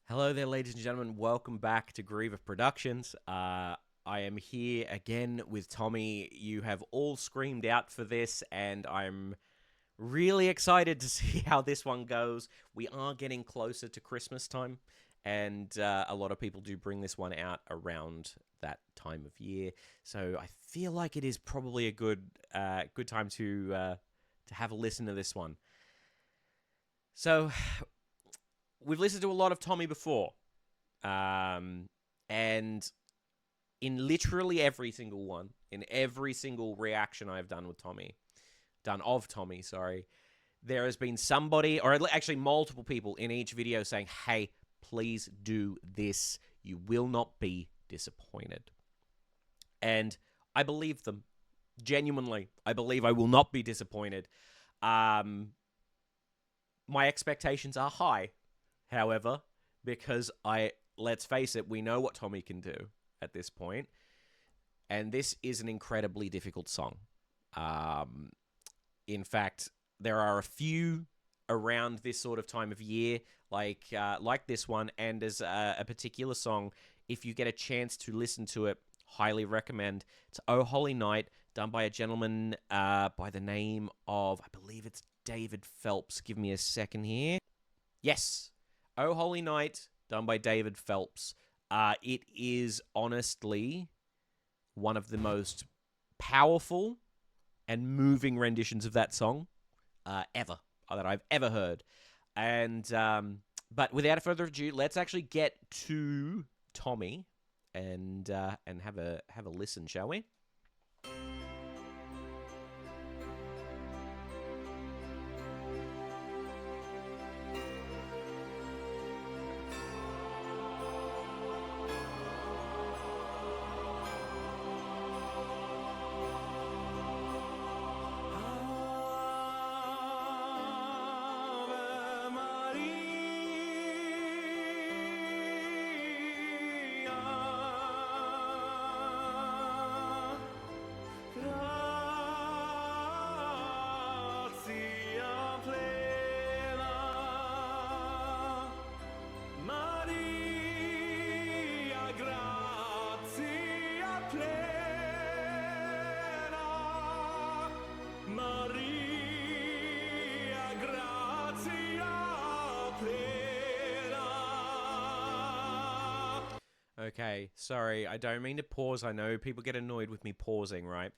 Hello there, ladies and gentlemen. Welcome back to Griever Productions. I am here again with Tommy. You have all screamed out for this, and I'm really excited to see how this one goes. We are getting closer to Christmas time, and a lot of people do bring this one out around that time of year. So I feel like it is probably a good time to have a listen to this one. So we've listened to a lot of Tommy before, and in literally every single one, in every single reaction I've done of Tommy, sorry, there has been somebody, or actually multiple people in each video saying, hey, please do this. You will not be disappointed. And I believe them. Genuinely, I believe I will not be disappointed. My expectations are high, however, because let's face it, we know what Tommy can do at this point, and this is an incredibly difficult song. In fact, there are a few around this sort of time of year, like this one, and as a particular song, if you get a chance to listen to it, highly recommend. It's "Oh Holy Night," done by a gentleman by the name of, I believe it's David Phelps. Give me a second here. Yes, "Oh Holy Night," done by David Phelps. It is honestly one of the most powerful and moving renditions of that song ever that I've ever heard. And but without further ado, let's actually get to Tommy and have a listen, shall we? Okay, sorry, I don't mean to pause. I know people get annoyed with me pausing, right?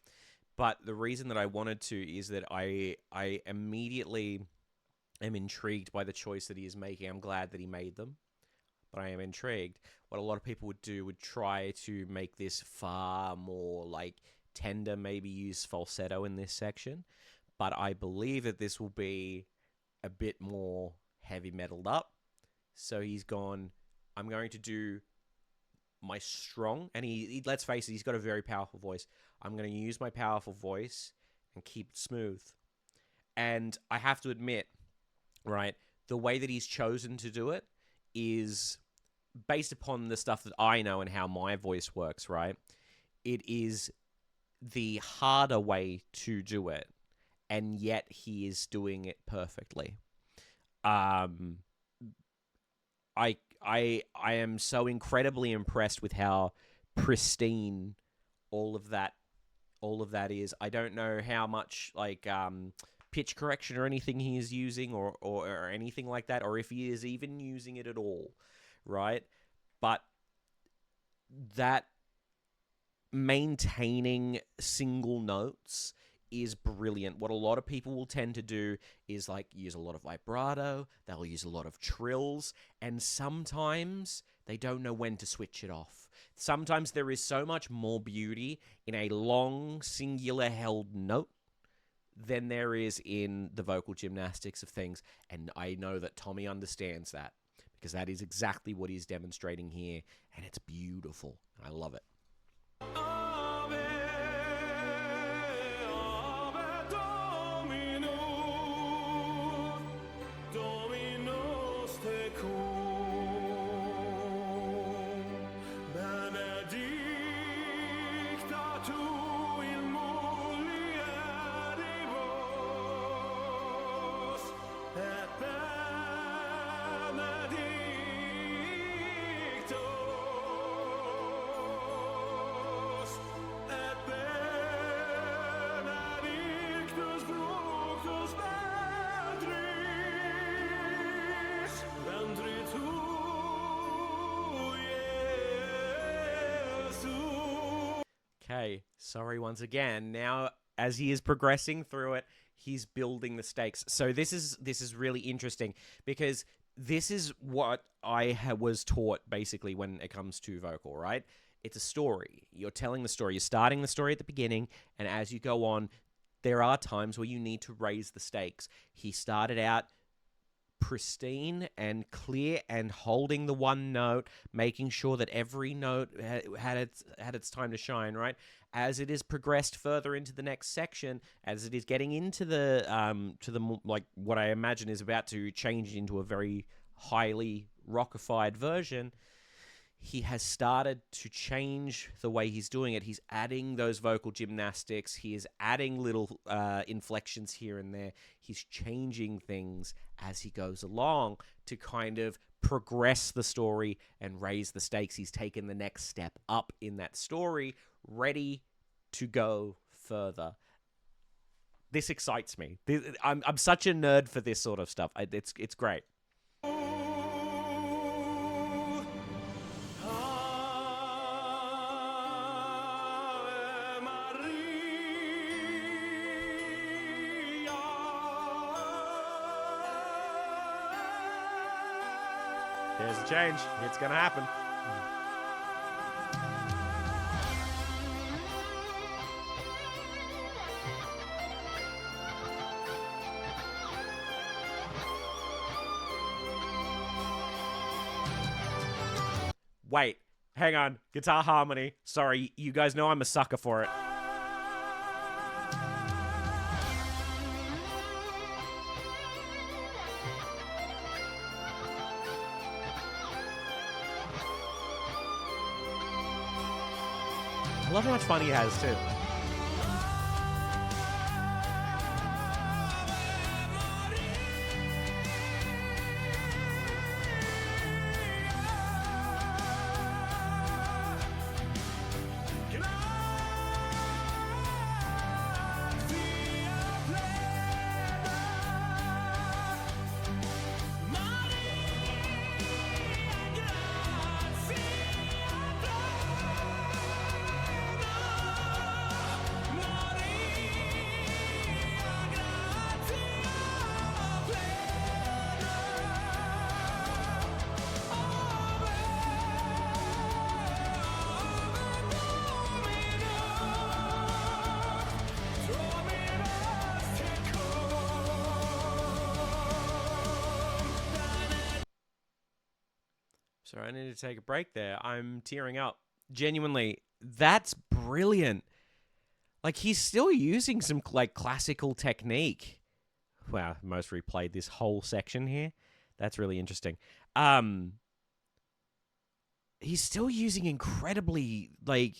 But the reason that I wanted to is that I immediately am intrigued by the choice that he is making. I'm glad that he made them, but I am intrigued. What a lot of people would do would try to make this far more like tender, maybe use falsetto in this section. But I believe that this will be a bit more heavy metaled up. So he's gone, I'm going to do my strong, and he let's face it, he's got a very powerful voice. I'm going to use my powerful voice and keep it smooth. And I have to admit, right, the way that he's chosen to do it is based upon the stuff that I know and how my voice works, right? It is the harder way to do it, and yet he is doing it perfectly. I am so incredibly impressed with how pristine all of that is. I don't know how much like pitch correction or anything he is using or anything like that, or if he is even using it at all, right? But that maintaining single notes is brilliant. What a lot of people will tend to do is like use a lot of vibrato, they'll use a lot of trills, and sometimes they don't know when to switch it off. Sometimes there is so much more beauty in a long, singular held note than there is in the vocal gymnastics of things, and I know that Tommy understands that, because that is exactly what he's demonstrating here, and it's beautiful. I love it. okay, sorry once again. Now, as he is progressing through it, he's building the stakes. So this is really interesting because this is what was taught basically when it comes to vocal, right? It's a story. You're telling the story. You're starting the story at the beginning, and as you go on, there are times where you need to raise the stakes. He started out pristine and clear and holding the one note, making sure that every note had its time to shine, right? As it is progressed further into the next section, as it is getting into the like what I imagine is about to change into a very highly rockified version, he has started to change the way he's doing it. He's adding those vocal gymnastics. He is adding little inflections here and there. He's changing things as he goes along to kind of progress the story and raise the stakes. He's taken the next step up in that story, ready to go further. This excites me. I'm such a nerd for this sort of stuff. It's great. There's a change. It's going to happen. Wait, hang on. Guitar harmony. Sorry, you guys know I'm a sucker for it. I love how much fun he has, too. Sorry, I need to take a break there. I'm tearing up. Genuinely, that's brilliant. Like, he's still using some, like, classical technique. Wow, most replayed this whole section here. That's really interesting. He's still using incredibly, like...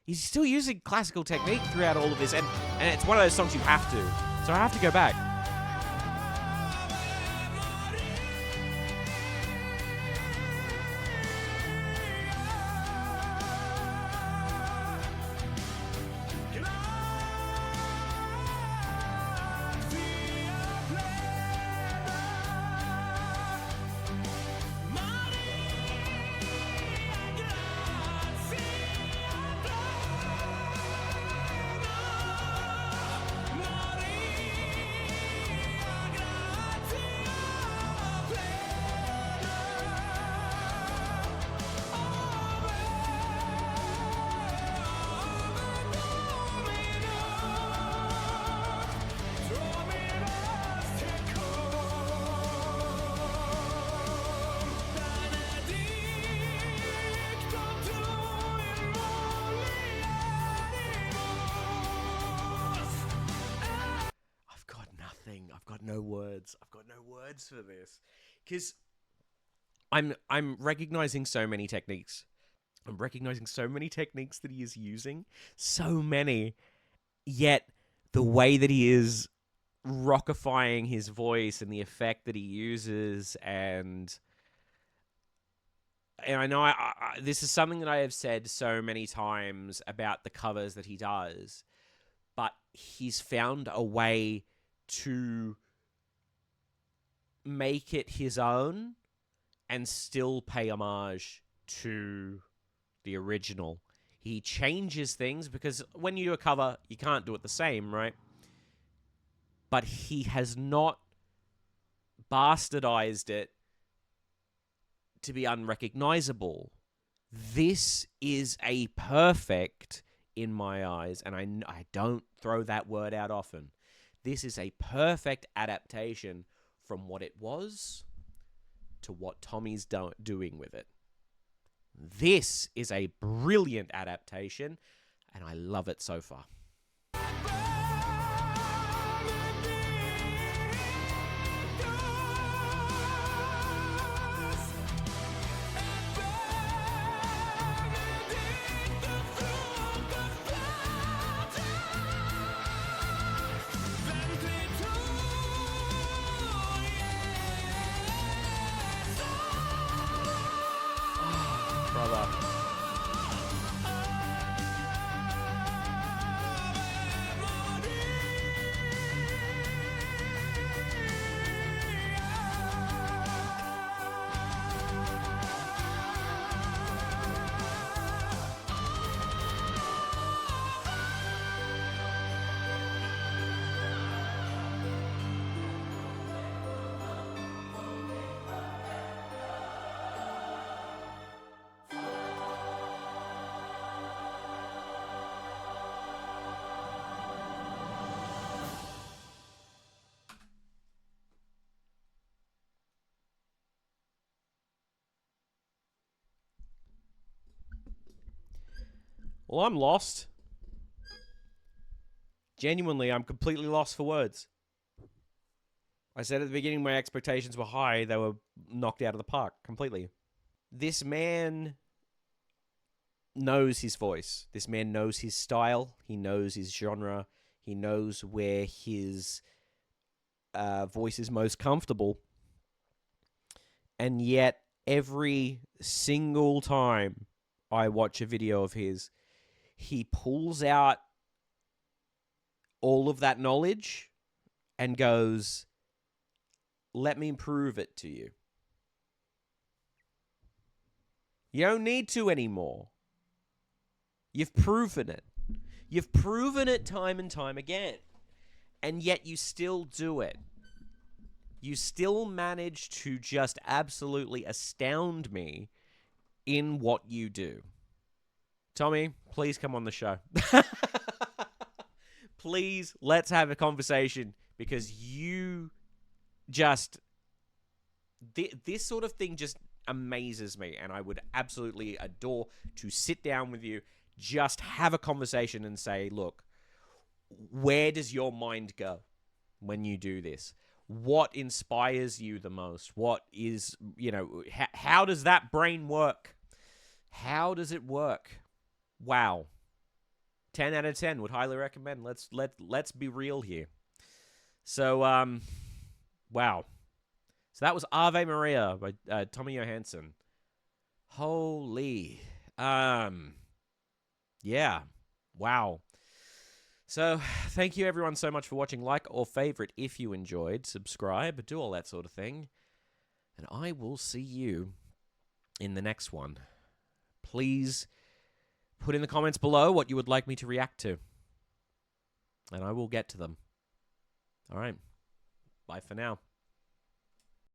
He's still using classical technique throughout all of this, and it's one of those songs you have to. So I have to go back. I've got no words for this, because I'm recognizing so many techniques. I'm recognizing so many techniques that he is using, so many. Yet the way that he is rockifying his voice and the effect that he uses, and I know this is something that I have said so many times about the covers that he does, but he's found a way to make it his own and still pay homage to the original. He changes things because when you do a cover, you can't do it the same, right? But he has not bastardized it to be unrecognizable. This is a perfect, in my eyes, and I don't throw that word out often. This is a perfect adaptation from what it was to what Tommy's doing with it. This is a brilliant adaptation, and I love it so far. Brother. Well, I'm lost. Genuinely, I'm completely lost for words. I said at the beginning my expectations were high. They were knocked out of the park completely. This man knows his voice. This man knows his style. He knows his genre. He knows where his voice is most comfortable. And yet, every single time I watch a video of his, he pulls out all of that knowledge and goes, let me prove it to you. You don't need to anymore. You've proven it. You've proven it time and time again. And yet you still do it. You still manage to just absolutely astound me in what you do. Tommy, please come on the show. Please, let's have a conversation because you just... This sort of thing just amazes me, and I would absolutely adore to sit down with you, just have a conversation and say, look, where does your mind go when you do this? What inspires you the most? What is, how does that brain work? How does it work? Wow. 10 out of 10 would highly recommend. Let's be real here. So, wow. So that was Ave Maria by Tommy Johansson. Holy. Yeah. Wow. So, thank you everyone so much for watching. Like or favorite if you enjoyed. Subscribe. Do all that sort of thing. And I will see you in the next one. Please put in the comments below what you would like me to react to. And I will get to them. All right. Bye for now.